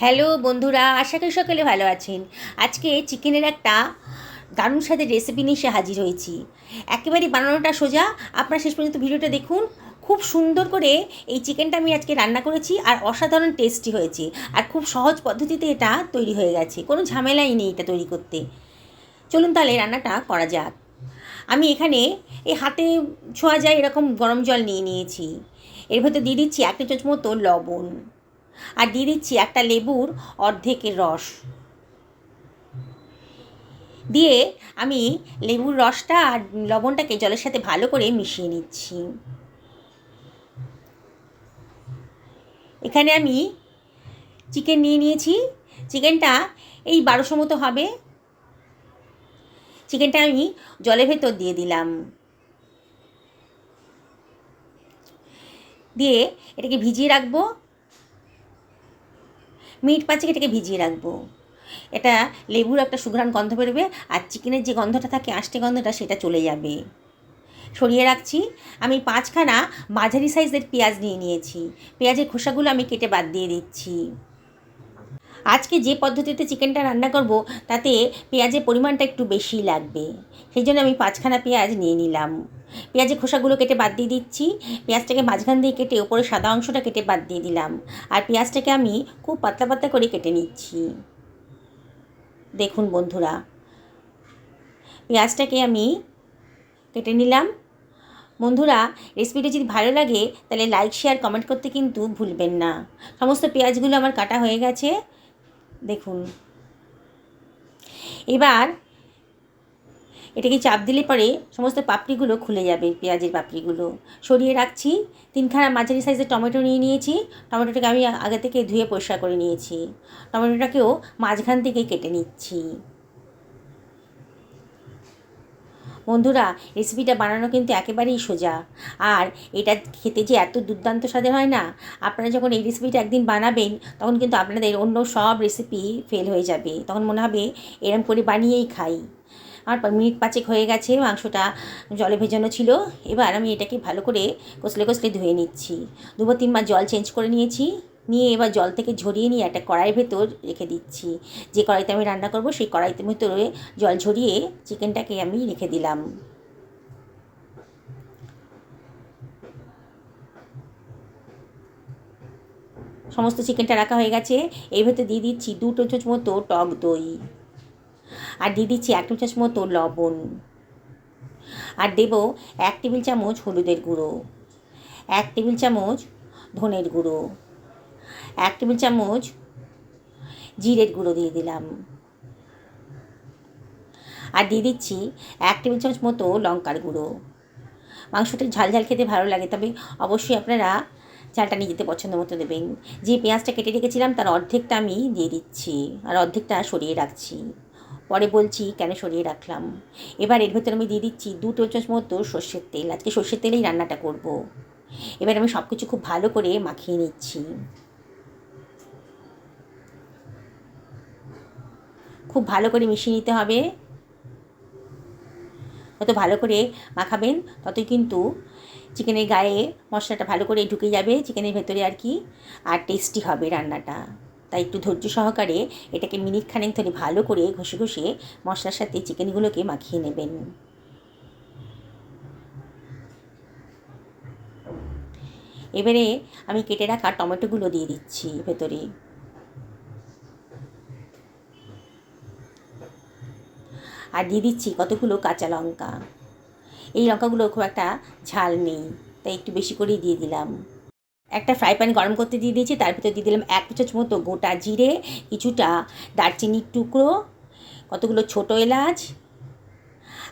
Hello বন্ধুরা, আশা করি সকলে ভালো আছেন। আজকে চিকেনের একটা দারুণ স্বাদের রেসিপি নিয়ে এসে হাজির হয়েছি। একেবারেই বানানোটা সোজা, আপনারা শেষ পর্যন্ত ভিডিওটা দেখুন। খুব সুন্দর করে এই চিকেনটা আমি আজকে রান্না করেছি আর অসাধারণ টেস্টি হয়েছে। আর খুব সহজ পদ্ধতিতে এটা তৈরি হয়ে গেছে, কোনো ঝামেলাই নেই এটা তৈরি করতে। চলুন তাহলে রান্নাটা করা যাক। আমি এখানে এই হাতে ছোঁয়া যায় এরকম গরম জল নিয়ে নিয়েছি। এর ভেতর দিয়ে দিচ্ছি 1 চামচ মতো লবণ, আর দিয়ে দিচ্ছি একটা লেবুর অর্ধেকের রস। দিয়ে আমি লেবুর রসটা আর লবণটাকে জলের সাথে ভালো করে মিশিয়ে নিচ্ছি। এখানে আমি চিকেন নিয়ে নিয়েছি। চিকেনটা এই 1200 মতো হবে। চিকেনটা আমি জলের ভেতর দিয়ে দিলাম, দিয়ে এটাকে ভিজিয়ে রাখবো। মিনিট 5 এটাকে ভিজিয়ে রাখবো। এটা লেবুর একটা সুঘ্রাণ গন্ধ বেরোবে, আর চিকেনের যে গন্ধটা থাকে, আষ্টে গন্ধটা, সেটা চলে যাবে। সরিয়ে রাখছি। আমি 5খানা মাঝারি সাইজের পেঁয়াজ নিয়ে নিয়েছি। পেঁয়াজের খোসাগুলো আমি কেটে বাদ দিয়ে দিচ্ছি। আজকে যে পদ্ধতিতে চিকেনটা রান্না করব তাতে পেঁয়াজের পরিমাণটা একটু বেশি লাগবে, সেই জন্য আমি 5খানা পেঁয়াজ নিয়ে নিলাম। পেঁয়াজের খোসাগুলো কেটে বাদ দিয়ে দিচ্ছি। পেঁয়াজটাকে মাঝখান দিয়ে কেটে ওপরে সাদা অংশটা কেটে বাদ দিয়ে দিলাম। আর পেঁয়াজটাকে আমি খুব পাতলা পাতলা করে কেটে নিচ্ছি। দেখুন বন্ধুরা, পেঁয়াজটাকে আমি কেটে নিলাম। বন্ধুরা, রেসিপিটা যদি ভালো লাগে তাহলে লাইক, শেয়ার, কমেন্ট করতে কিন্তু ভুলবেন না। সমস্ত পেঁয়াজগুলো আমার কাটা হয়ে গেছে, দেখুন। এবার এটাকে চাপ দিলে পরে সমস্ত পাপড়িগুলো খুলে যাবে, পেঁয়াজের পাপড়িগুলো। সরিয়ে রাখছি। 3খানা মাঝারি সাইজের টমেটো নিয়ে নিয়েছি। টমেটোটাকে আমি আগে থেকে ধুয়ে পরিষ্কার করে নিয়েছি। টমেটোটাকেও মাঝখান থেকে কেটে নিচ্ছি। বন্ধুরা, রেসিপিটা বানানো কিন্তু একেবারেই সোজা, আর এটা খেতে যে এত দুর্দান্ত স্বাদের হয় না। আপনারা যখন এই রেসিপিটা একদিন বানাবেন তখন কিন্তু আপনাদের অন্য সব রেসিপি ফেল হয়ে যাবে। তখন মনে হবে এরম করে বানিয়েই খাই। আমার মিনিট 5 হয়ে গেছে, মাংসটা জলে ভেজানো ছিল। এবার আমি এটাকে ভালো করে কষলে কষলে ধুয়ে নিচ্ছি। 2-3 বার জল চেঞ্জ করে নিয়েছি। নিয়ে এবার জল থেকে ঝরিয়ে নিয়ে একটা কড়াইয়ের ভেতর রেখে দিচ্ছি। যে কড়াইতে আমি রান্না করব সেই কড়াইতে ভেতরে জল ঝরিয়ে চিকেনটাকে আমি রেখে দিলাম। সমস্ত চিকেনটা রাখা হয়ে গেছে। এর ভেতর দিয়ে দিচ্ছি 2 চামচ মতো টক দই, আর দিয়ে দিচ্ছি 1 চামচ মতো লবণ, আর দেব 1 টেবিল চামচ হলুদের গুঁড়ো, 1 টেবিল চামচ ধনের গুঁড়ো, 1 টেবিল চামচ জিরের গুঁড়ো দিয়ে দিলাম, আর দিয়ে দিচ্ছি 1 টেবিল চামচ মতো লঙ্কার গুঁড়ো। মাংসটা ঝাল ঝাল খেতে ভালো লাগে, তবে অবশ্যই আপনারা ঝালটা নিজেদের পছন্দ মতো দেবেন। যে পেঁয়াজটা কেটে রেখেছিলাম তার অর্ধেকটা আমি দিয়ে দিচ্ছি, আর অর্ধেকটা সরিয়ে রাখছি। পরে বলছি কেন সরিয়ে রাখলাম। এবার এর ভেতরে আমি দিয়ে দিচ্ছি 2 টেবিল চামচ মতো সর্ষের তেল। আজকে সর্ষের তেলেই রান্নাটা করব। এবার আমি সব কিছু খুব ভালো করে মাখিয়ে নিচ্ছি। খুব ভালো করে মিশিয়ে নিতে হবে। যত ভালো করে মাখাবেন ততই কিন্তু চিকেনের গায়ে মশলাটা ভালো করে ঢুকে যাবে, চিকেনের ভেতরে আর কি, আর টেস্টি হবে রান্নাটা। তাই একটু ধৈর্য সহকারে এটাকে মিনিট খানেক ধরে ভালো করে ঘষে ঘষে মশলার সাথে চিকেনগুলোকে মাখিয়ে নেবেন। এবারে আমি কেটে রাখা টমেটোগুলো দিয়ে দিচ্ছি ভেতরে, আর দিয়ে দিচ্ছি কতগুলো কাঁচা লঙ্কা। এই লঙ্কাগুলো খুব একটা ঝাল নেই, তাই একটু বেশি করেই দিয়ে দিলাম। একটা ফ্রাই প্যান গরম করতে দিয়ে দিয়েছি, তার ভিতরে দিয়ে দিলাম 1 চামচ মতো গোটা জিরে, কিছুটা দারচিনির টুকরো, কতগুলো ছোটো এলাচ,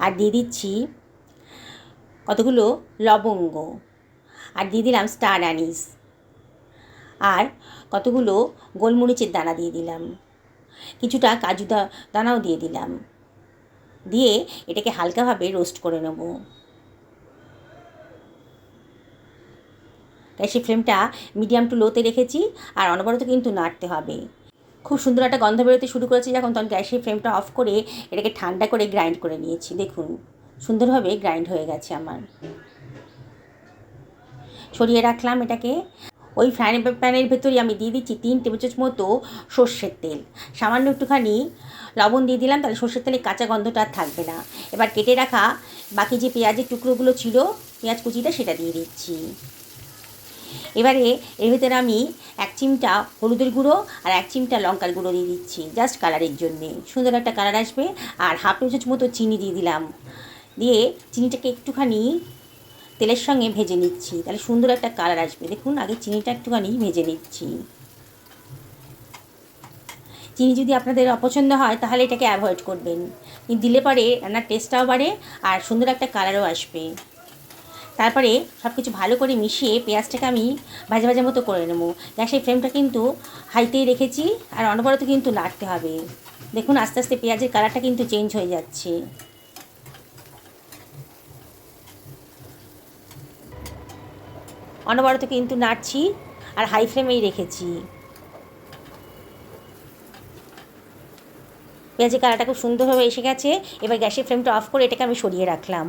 আর দিয়ে দিচ্ছি কতগুলো লবঙ্গ, আর দিয়ে দিলাম স্টার অ্যানিস, আর কতগুলো গোলমরিচের দানা দিয়ে দিলাম, কিছুটা কাজু দানাও দিয়ে দিলাম। দিয়ে এটাকে হালকাভাবে রোস্ট করে নেব। গ্যাসের ফ্লেমটা মিডিয়াম টু লোতে রেখেছি, আর অনবরত কিন্তু নাড়তে হবে। খুব সুন্দর একটা গন্ধ বেরোতে শুরু করেছে যখন, তখন গ্যাসের ফ্লেমটা অফ করে এটাকে ঠান্ডা করে গ্রাইন্ড করে নিয়েছি। দেখুন সুন্দরভাবে গ্রাইন্ড হয়ে গেছে আমার। সরিয়ে রাখলাম এটাকে। ওই ফ্রাই প্যানের ভেতরে আমি দিয়ে দিচ্ছি 3 টেবিল চামচ মতো সর্ষের তেল, সামান্য একটুখানি লবণ দিয়ে দিলাম, তাহলে সর্ষের তেলে কাঁচা গন্ধটা আর থাকবে না। এবার কেটে রাখা বাকি যে পেঁয়াজের টুকরোগুলো ছিল, পেঁয়াজ কুচিটা, সেটা দিয়ে দিচ্ছি। এবারে এর ভিতরে আমি 1 চিমটা হলুদের গুঁড়ো আর 1 চিমটা লঙ্কার গুঁড়ো দিয়ে দিচ্ছি, জাস্ট কালারের জন্যে, সুন্দর একটা কালার আসবে। আর হাফ টেবিল চামচ মতো চিনি দিয়ে দিলাম, দিয়ে চিনিটাকে একটুখানি তেলের সঙ্গে ভেজে নিচ্ছি, তাহলে সুন্দর একটা কালার আসবে। দেখুন, আগে চিনিটা একটুখানি ভেজে নিচ্ছি। চিনি যদি আপনাদের অপছন্দ হয় তাহলে এটাকে অ্যাভয়েড করবেন, কিন্তু দিলে পরে রান্নার টেস্টটাও বাড়ে আর সুন্দর একটা কালারও আসবে। তারপরে সব কিছু ভালো করে মিশিয়ে পেঁয়াজটাকে আমি ভাজা ভাজা মতো করে নেবো। গ্যাসের ফ্লেমটা কিন্তু হাইতেই রেখেছি আর অনবরত কিন্তু নাড়তে হবে। দেখুন, আস্তে আস্তে পেঁয়াজের কালারটা কিন্তু চেঞ্জ হয়ে যাচ্ছে। অনবরত কিন্তু নাড়ছি আর হাই ফ্লেমেই রেখেছি। পেঁয়াজের কালারটা খুব সুন্দরভাবে এসে গেছে। এবার গ্যাসের ফ্লেমটা অফ করে এটাকে আমি সরিয়ে রাখলাম।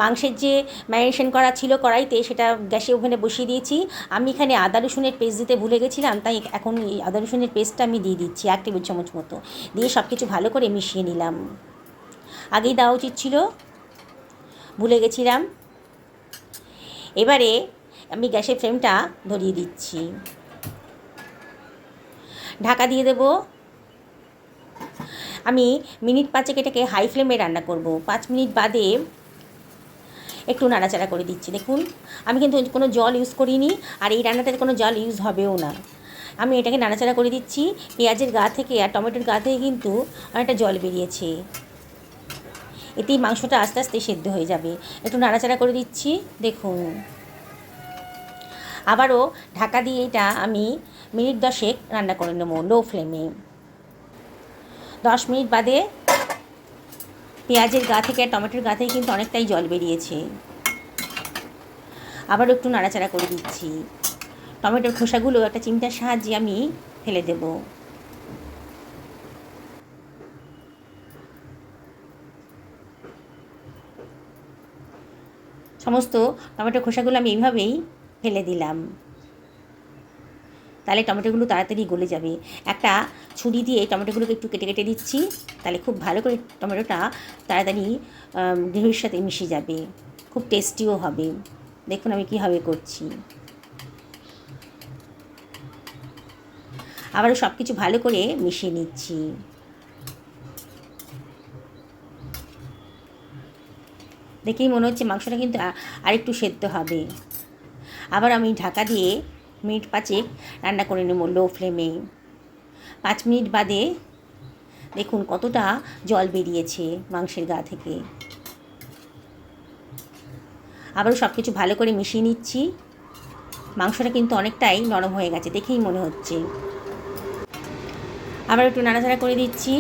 মাংসের যে ম্যারিনেশন করা ছিল কড়াইতে, সেটা গ্যাসে ওভেনে বসিয়ে দিয়েছি। আমি এখানে আদা রসুনের পেস্ট দিতে ভুলে গেছিলাম, তাই এখন এই আদা রসুনের পেস্টটা আমি দিয়ে দিচ্ছি 1 টেবিল চামচ মতো, দিয়ে সব কিছু ভালো করে মিশিয়ে নিলাম। আগেই দেওয়া উচিত ছিল, ভুলে গেছিলাম। এবারে আমি গ্যাসের ফ্লেমটা ধরিয়ে দিচ্ছি, ঢাকা দিয়ে দেবো। আমি মিনিট 5 এটাকে হাই ফ্লেমে রান্না করব। 5 মিনিট বাদে একটু নাড়াচাড়া করে দিচ্ছি। দেখুন, আমি কিন্তু কোনো জল ইউজ করিনি, আর এই রান্নাটাতে কোনো জল ইউজ হবেও না। আমি এটাকে নাড়াচাড়া করে দিচ্ছি। পেঁয়াজের গা থেকে আর টমেটোর গা থেকে কিন্তু অনেকটা জল বেরিয়েছে, এতেই মাংসটা আস্তে আস্তে সেদ্ধ হয়ে যাবে। একটু নাড়াচাড়া করে দিচ্ছি। দেখুন, আবারও ঢাকা দিয়ে এটা আমি মিনিট 10 রান্না করে নেবো লো ফ্লেমে। 10 মিনিট বাদে পেঁয়াজের গা থেকে আর টমেটোর গা থেকে কিন্তু অনেকটাই জল বেরিয়েছে। আবার একটু নাড়াচাড়া করে দিচ্ছি। টমেটোর খোসাগুলো একটা চিমটার সাহায্যে আমি ফেলে দেব। সমস্ত টমেটোর খোসাগুলো আমি এইভাবেই ফেলে দিলাম, তাহলে টমেটোগুলো তাড়াতাড়ি গলে যাবে। একটা ছুরি দিয়ে টমেটোগুলোকে একটু কেটে কেটে দিচ্ছি, তাহলে খুব ভালো করে টমেটোটা তাড়াতাড়ি গ্রেভির সাথে মিশে যাবে, খুব টেস্টিও হবে। দেখুন আমি কীভাবে করছি। আবারও সব কিছু ভালো করে মিশিয়ে নিচ্ছি। দেখেই মনে হচ্ছে মাংসটা কিন্তু আরেকটু সেদ্ধ হবে। আবার আমি ঢাকা দিয়ে মিনিট 5 রান্না করে নেব লো ফ্লেমে। 5 মিনিট বাদে দেখুন কতটা জল বেরিয়েছে মাংসের গা থেকে। আবারও সব কিছু ভালো করে মিশিয়ে নিচ্ছি। মাংসটা কিন্তু অনেকটাই নরম হয়ে গেছে, দেখেই মনে হচ্ছে। আবার একটু নাড়াচাড়া করে দিচ্ছি।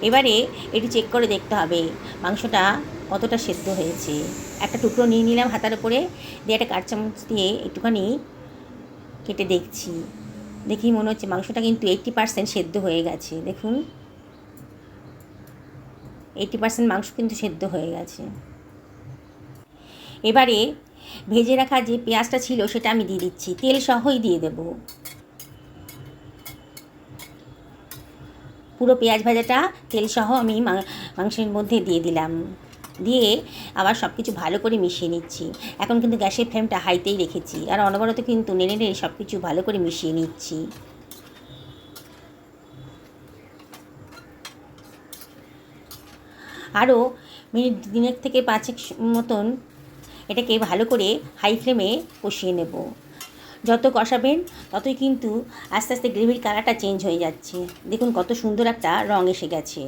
এবারে এটি চেক করে দেখতে হবে মাংসটা কতটা সেদ্ধ হয়েছে। একটা টুকরো নিয়ে নিলাম হাতার উপরে, দিয়ে একটা কাঁচ চামচ দিয়ে একটুখানি কেটে দেখছি। দেখেই মনে হচ্ছে মাংসটা কিন্তু 80% সেদ্ধ হয়ে গেছে। দেখুন, 80% মাংস কিন্তু সেদ্ধ হয়ে গেছে। এবারে ভেজে রাখা যে পেঁয়াজটা ছিল সেটা আমি দিয়ে দিচ্ছি, তেল সহই দিয়ে দেব। পুরো পেঁয়াজ ভাজাটা তেল সহ আমি মাংসের মধ্যে দিয়ে দিলাম, দিয়ে আবার সব কিছু ভালো করে মিশিয়ে নিচ্ছি। এখন কিন্তু গ্যাসের ফ্লেমটা হাইতেই রেখেছি আর অনবরত কিন্তু নেড়ে নেড়ে সব কিছু ভালো করে মিশিয়ে নিচ্ছি। আরও মিনিট 3 থেকে 5 মতন এটাকে ভালো করে হাই ফ্লেমে কষিয়ে নেব। যত কষাবেন ততই কিন্তু আস্তে আস্তে গ্রেভির কালারটা চেঞ্জ হয়ে যাচ্ছে। দেখুন কত সুন্দর একটা রং এসে গেছে।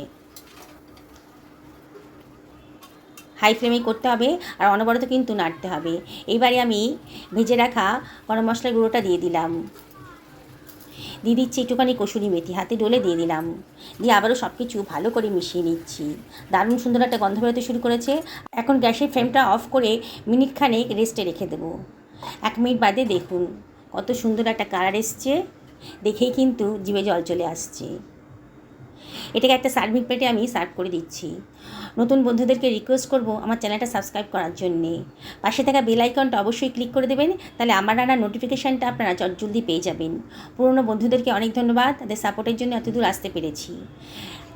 হাই ফ্লেমেই করতে হবে আর অনবরত কিন্তু নাড়তে হবে। এইবারে আমি ভেজে রাখা গরম মশলার গুঁড়োটা দিয়ে দিলাম, দিয়ে দিচ্ছি একটুখানি কসুরি মেথি হাতে ডলে দিয়ে দিলাম, দিয়ে আবারও সব কিছু ভালো করে মিশিয়ে নিচ্ছি। দারুণ সুন্দর একটা গন্ধ বেরোতে শুরু করেছে। এখন গ্যাসের ফ্লেমটা অফ করে মিনিট খানেক রেস্টে রেখে দেবো। 1 মিনিট বাদে দেখুন কত সুন্দর একটা কালার এসছে, দেখেই কিন্তু জিভে জল চলে আসছে। এটাকে একটা সার্ভিং প্লেটে আমি সার্ভ করে দিচ্ছি। নতুন বন্ধুদেরকে রিকোয়েস্ট করব আমার চ্যানেলটা সাবস্ক্রাইব করার জন্যে। পাশে থাকা বেল আইকনটা অবশ্যই ক্লিক করে দেবেন, তাহলে আমার রান্নার নোটিফিকেশানটা আপনারা জলদি পেয়ে যাবেন। পুরনো বন্ধুদেরকে অনেক ধন্যবাদ, তাদের সাপোর্টের জন্য এতদূর আসতে পেরেছি।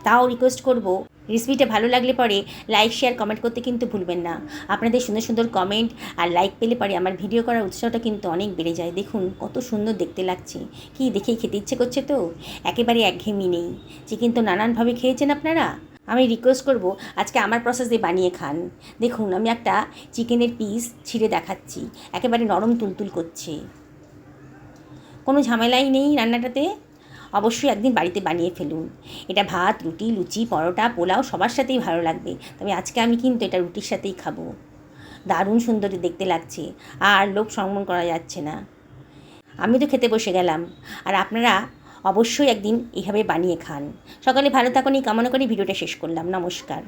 তাও রিকোয়েস্ট করব, রেসিপিটা ভালো লাগলে পরে লাইক শেয়ার কমেন্ট করতে কিন্তু ভুলবেন না। আপনাদের সুন্দর সুন্দর কমেন্ট আর লাইক পেলে পরে আমার ভিডিও করার উৎসাহটা কিন্তু অনেক বেড়ে যায়। দেখুন কত সুন্দর দেখতে লাগছে, কি দেখেই খেতে ইচ্ছে করছে তো, একেবারে একঘেয়েমি নেই। চিকেন তো নানানভাবে খেয়েছেন আপনারা, আমি রিকোয়েস্ট করব আজকে আমার প্রসেস দিয়ে বানিয়ে খান। দেখুন আমি একটা চিকেনের পিস ছিঁড়ে দেখাচ্ছি, একেবারে নরম তুলতুল করছে, কোনো ঝামেলাই নেই রান্নাটাতে। অবশ্যই একদিন বাড়িতে বানিয়ে ফেলুন। এটা ভাত, রুটি, লুচি, পরোটা, পোলাও সবার সাথেই ভালো লাগবে, তবে আজকে আমি কিন্তু এটা রুটির সাথেই খাবো। দারুণ সুন্দর দেখতে লাগছে, আর লোভ সংবরণ করা যাচ্ছে না। আমি তো খেতে বসে গেলাম, আর আপনারা অবশ্যই একদিন এইভাবে বানিয়ে খান। সকালে ভালো থাকুন এই কামনা করে ভিডিওটা শেষ করলাম। নমস্কার।